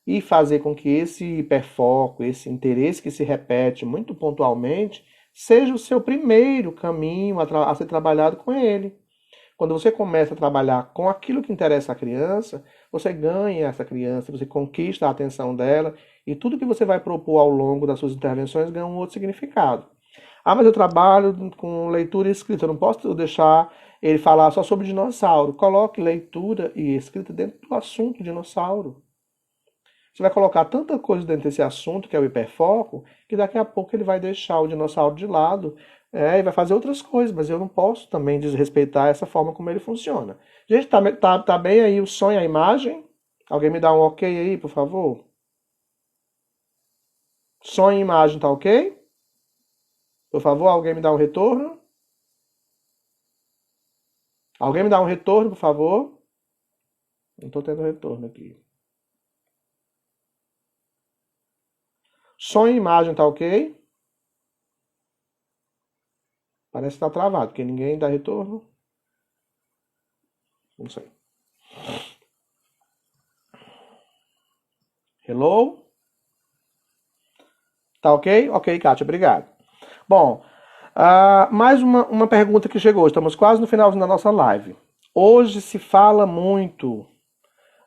e fazer com que esse hiperfoco, esse interesse que se repete muito pontualmente, seja o seu primeiro caminho a ser trabalhado com ele. Quando você começa a trabalhar com aquilo que interessa à criança, você ganha essa criança, você conquista a atenção dela, e tudo que você vai propor ao longo das suas intervenções ganha um outro significado. Ah, mas eu trabalho com leitura e escrita, eu não posso deixar ele falar só sobre dinossauro. Coloque leitura e escrita dentro do assunto dinossauro. Você vai colocar tanta coisa dentro desse assunto, que é o hiperfoco, que daqui a pouco ele vai deixar o dinossauro de lado, e vai fazer outras coisas, mas eu não posso também desrespeitar essa forma como ele funciona. Gente, tá bem aí o som e a imagem? Alguém me dá um ok aí, por favor? Som e imagem, tá ok? Por favor, alguém me dá um retorno? Alguém me dá um retorno, por favor? Não tô tendo retorno aqui. Som e imagem, tá ok? Parece que tá travado, porque ninguém dá retorno. Não sei. Hello? Tá ok? Ok, Kátia, obrigado. Bom, Mais uma pergunta que chegou. Estamos quase no finalzinho da nossa live. Hoje se fala muito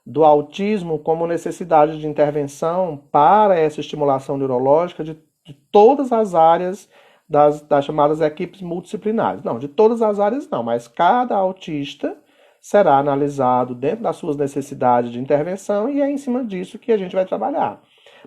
do autismo como necessidade de intervenção para essa estimulação neurológica de todas as áreas das chamadas equipes multidisciplinares. Não, de todas as áreas não, mas cada autista será analisado dentro das suas necessidades de intervenção e é em cima disso que a gente vai trabalhar.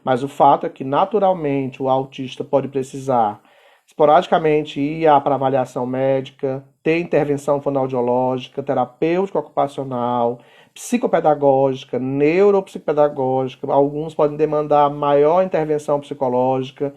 Mas o fato é que, naturalmente, o autista pode precisar, esporadicamente, ir para avaliação médica, ter intervenção fonoaudiológica, terapêutica ocupacional, psicopedagógica, neuropsicopedagógica. Alguns podem demandar maior intervenção psicológica,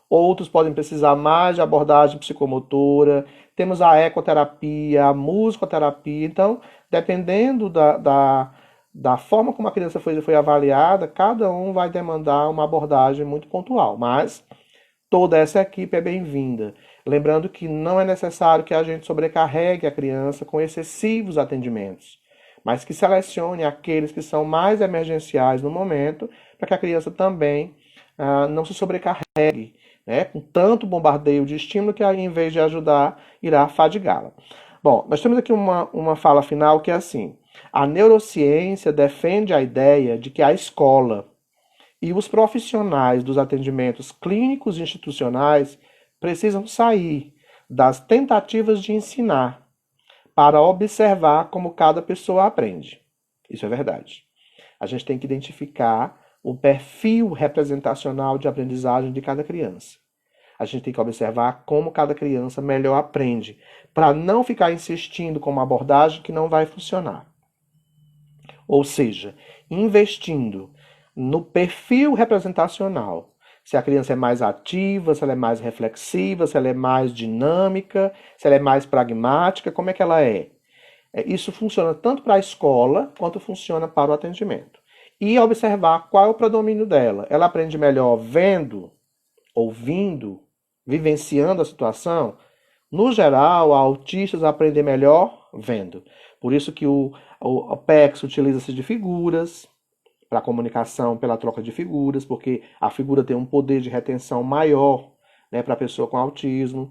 outros podem precisar mais de abordagem psicomotora. Temos a ecoterapia, a musicoterapia. Então, dependendo da forma como a criança foi avaliada, cada um vai demandar uma abordagem muito pontual. Mas toda essa equipe é bem-vinda. Lembrando que não é necessário que a gente sobrecarregue a criança com excessivos atendimentos, mas que selecione aqueles que são mais emergenciais no momento, para que a criança também não se sobrecarregue, né, com tanto bombardeio de estímulo que, em vez de ajudar, irá fadigá-la. Bom, nós temos aqui uma fala final que é assim: a neurociência defende a ideia de que a escola e os profissionais dos atendimentos clínicos institucionais precisam sair das tentativas de ensinar para observar como cada pessoa aprende. Isso é verdade. A gente tem que identificar o perfil representacional de aprendizagem de cada criança. A gente tem que observar como cada criança melhor aprende, para não ficar insistindo com uma abordagem que não vai funcionar. Ou seja, investindo no perfil representacional. Se a criança é mais ativa, se ela é mais reflexiva, se ela é mais dinâmica, se ela é mais pragmática, como é que ela é? Isso funciona tanto para a escola quanto funciona para o atendimento. E observar qual é o predomínio dela. Ela aprende melhor vendo, ouvindo, vivenciando a situação? No geral, autistas aprendem melhor vendo. Por isso que o PEX utiliza-se de figuras para comunicação, pela troca de figuras, porque a figura tem um poder de retenção maior, né, para a pessoa com autismo.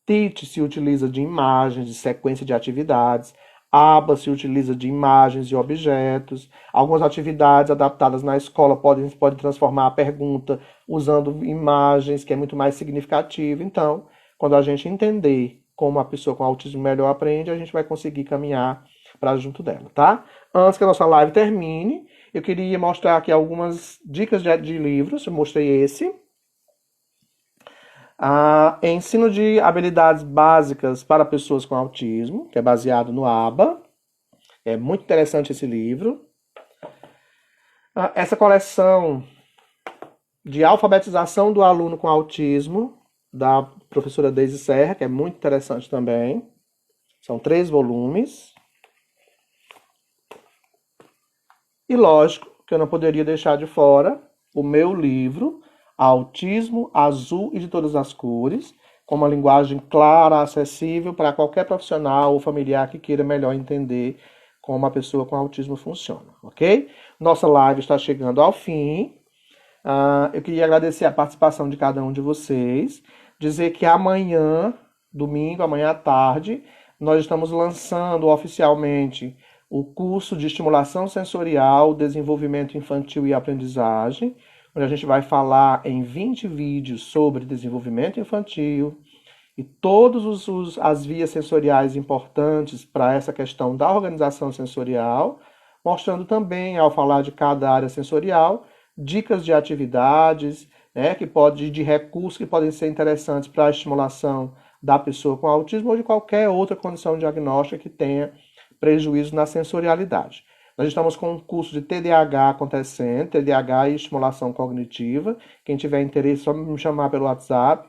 TIT se utiliza de imagens, de sequência de atividades. ABA se utiliza de imagens e objetos. Algumas atividades adaptadas na escola podem transformar a pergunta usando imagens, que é muito mais significativo. Então, quando a gente entender como a pessoa com autismo melhor aprende, a gente vai conseguir caminhar para junto dela, tá? Antes que a nossa live termine, eu queria mostrar aqui algumas dicas de livros. Eu mostrei esse. Ensino de habilidades básicas para pessoas com autismo, que é baseado no ABA. É muito interessante esse livro. Essa coleção de alfabetização do aluno com autismo, da professora Deise Serra, que é muito interessante também. São 3 volumes. E lógico que eu não poderia deixar de fora o meu livro, Autismo Azul e de Todas as Cores, com uma linguagem clara, acessível para qualquer profissional ou familiar que queira melhor entender como a pessoa com autismo funciona, ok? Nossa live está chegando ao fim. Eu queria agradecer a participação de cada um de vocês, dizer que amanhã, domingo, amanhã à tarde, nós estamos lançando oficialmente o curso de estimulação sensorial, desenvolvimento infantil e aprendizagem, onde a gente vai falar em 20 vídeos sobre desenvolvimento infantil e todas as vias sensoriais importantes para essa questão da organização sensorial, mostrando também, ao falar de cada área sensorial, dicas de atividades, né, de recursos que podem ser interessantes para a estimulação da pessoa com autismo ou de qualquer outra condição diagnóstica que tenha prejuízo na sensorialidade. Nós estamos com um curso de TDAH acontecendo, TDAH e estimulação cognitiva. Quem tiver interesse, é só me chamar pelo WhatsApp.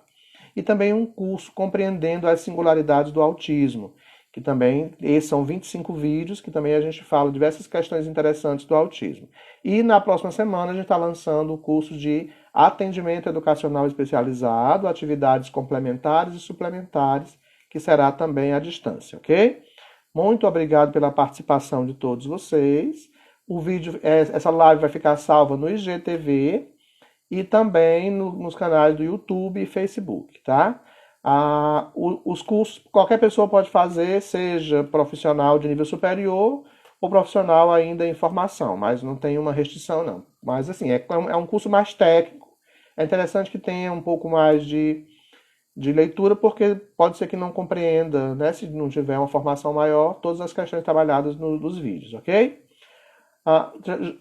E também um curso compreendendo as singularidades do autismo, que também, esses são 25 vídeos, que também a gente fala diversas questões interessantes do autismo. E na próxima semana a gente está lançando o curso de atendimento educacional especializado, atividades complementares e suplementares, que será também à distância, ok? Muito obrigado pela participação de todos vocês. Essa live vai ficar salva no IGTV e também nos canais do YouTube e Facebook, tá? Os cursos qualquer pessoa pode fazer, seja profissional de nível superior ou profissional ainda em formação, mas não tem uma restrição, não. Mas, assim, é um curso mais técnico. É interessante que tenha um pouco mais de leitura, porque pode ser que não compreenda, né, se não tiver uma formação maior, todas as questões trabalhadas nos vídeos, ok?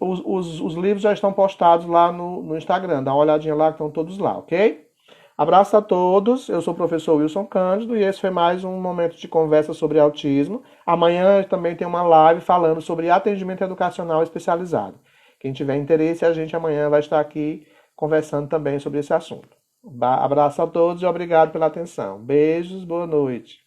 Os livros já estão postados lá no Instagram, dá uma olhadinha lá que estão todos lá, ok? Abraço a todos, eu sou o professor Wilson Cândido e esse foi mais um momento de conversa sobre autismo. Amanhã também tem uma live falando sobre atendimento educacional especializado. Quem tiver interesse, a gente amanhã vai estar aqui conversando também sobre esse assunto. Abraço a todos e obrigado pela atenção. Beijos, boa noite.